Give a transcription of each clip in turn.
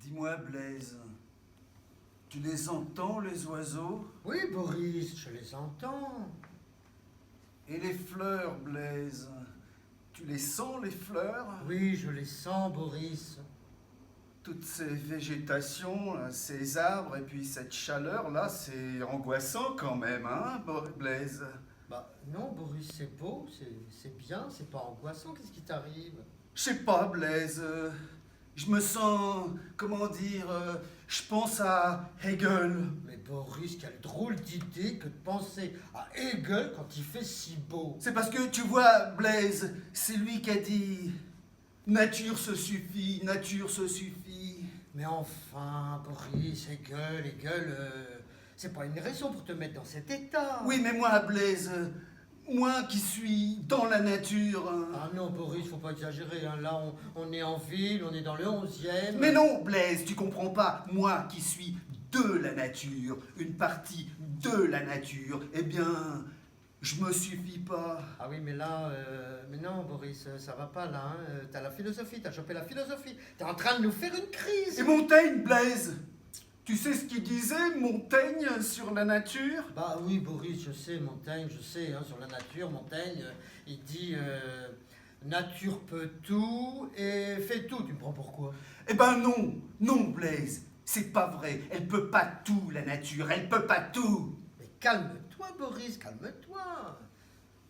Dis-moi, Blaise, tu les entends, les oiseaux? Oui, Boris, je les entends. Et les fleurs, Blaise, tu les sens, les fleurs? Oui, je les sens, Boris. Toutes ces végétations, là, ces arbres, et puis cette chaleur-là, c'est angoissant quand même, hein, Blaise? Bah non, Boris, c'est beau, c'est bien, c'est pas angoissant, qu'est-ce qui t'arrive? Je sais pas, Blaise, je me sens, comment dire, je pense à Hegel. Mais Boris, quelle drôle d'idée que de penser à Hegel quand il fait si beau. C'est parce que, tu vois, Blaise, c'est lui qui a dit « Nature se suffit, nature se suffit ». Mais enfin, Boris, Hegel, c'est pas une raison pour te mettre dans cet état. Oui, mais moi, Blaise, moi qui suis dans la nature... Ah non, Boris, faut pas exagérer, hein. Là, on est en ville, on est dans le 11e. Mais non, Blaise, tu comprends pas. Moi qui suis de la nature, une partie de la nature, eh bien, je me suffis pas. Ah oui, mais là, mais non, Boris, ça va pas là, hein. T'as la philosophie, t'as chopé la philosophie. T'es en train de nous faire une crise. Et Montaigne, Blaise, tu sais ce qu'il disait, Montaigne, sur la nature? Bah oui, Boris, je sais, Montaigne, je sais, hein, sur la nature, Montaigne, il dit nature peut tout et fait tout. Tu me prends pourquoi? Eh ben non, non, Blaise, c'est pas vrai. Elle peut pas tout, la nature, elle peut pas tout. Mais calme-toi, Boris, calme-toi.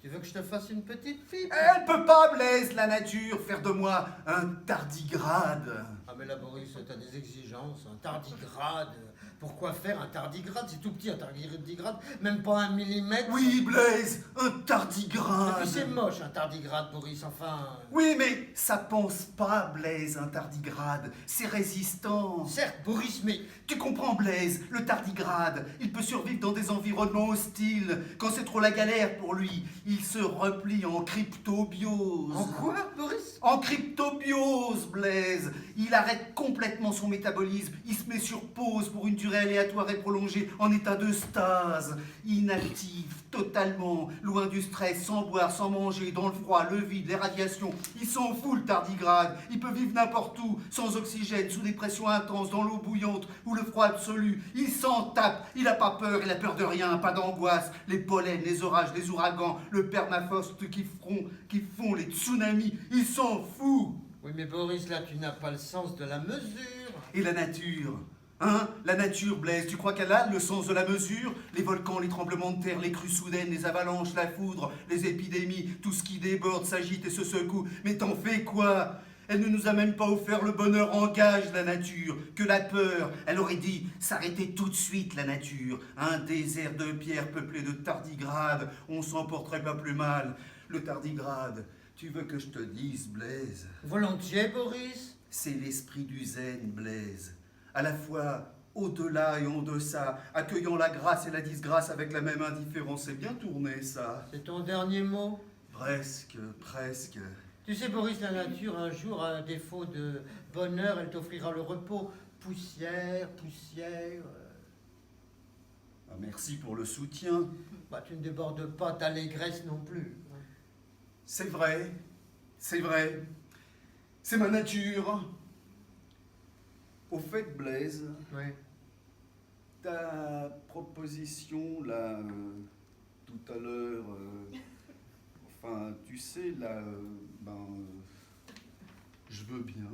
Tu veux que je te fasse une petite pipe? Elle peut pas, Blaise, la nature, faire de moi un tardigrade. Ah mais là, Boris, t'as des exigences, un tardigrade. Pourquoi faire un tardigrade? C'est tout petit, un tardigrade, même pas 1 millimètre. Oui, Blaise, un Et puis tardigrade. c'est moche, un tardigrade, Boris, enfin... Oui, mais ça pense pas, Blaise, un tardigrade. C'est résistant. Certes, Boris, mais... Tu comprends, Blaise, le tardigrade, il peut survivre dans des environnements hostiles. Quand c'est trop la galère pour lui, il se replie en cryptobiose. En quoi, Boris? En cryptobiose, Blaise. Il arrête complètement son métabolisme. Il se met sur pause pour une durée aléatoire et prolongée, en état de stase. Inactif, totalement, loin du stress, sans boire, sans manger, dans le froid, le vide, les radiations. Il s'en fout, le tardigrade. Il peut vivre n'importe où, sans oxygène, sous des pressions intenses, dans l'eau bouillante ou le froid absolu. Il s'en tape. Il n'a pas peur, il a peur de rien, pas d'angoisse. Les pollens, les orages, les ouragans, le permafrost qui font les tsunamis. Il s'en fout. Oui, mais Boris, là, tu n'as pas le sens de la mesure. Et la nature? Hein? La nature, Blaise, tu crois qu'elle a le sens de la mesure? Les volcans, les tremblements de terre, les crues soudaines, les avalanches, la foudre, les épidémies, tout ce qui déborde, s'agite et se secoue. Mais t'en fais quoi? Elle ne nous a même pas offert le bonheur en gage, la nature, que la peur. Elle aurait dit s'arrêter tout de suite, la nature. Un désert de pierres peuplé de tardigrades, on s'en porterait pas plus mal. Le tardigrade, tu veux que je te dise, Blaise? Volontiers, Boris. C'est l'esprit du zen, Blaise. À la fois au-delà et en deçà, accueillant la grâce et la disgrâce avec la même indifférence. C'est bien tourné, ça. C'est ton dernier mot? Presque, presque. Tu sais, Boris, la nature, un jour, à défaut de bonheur, elle t'offrira le repos. Poussière, poussière. Ah, merci pour le soutien. Bah, tu ne débordes pas d'allégresse non plus. C'est vrai, c'est vrai. C'est ma nature. Au fait, Blaise, Oui. ta proposition, là, tout à l'heure, enfin, tu sais, là, je veux bien.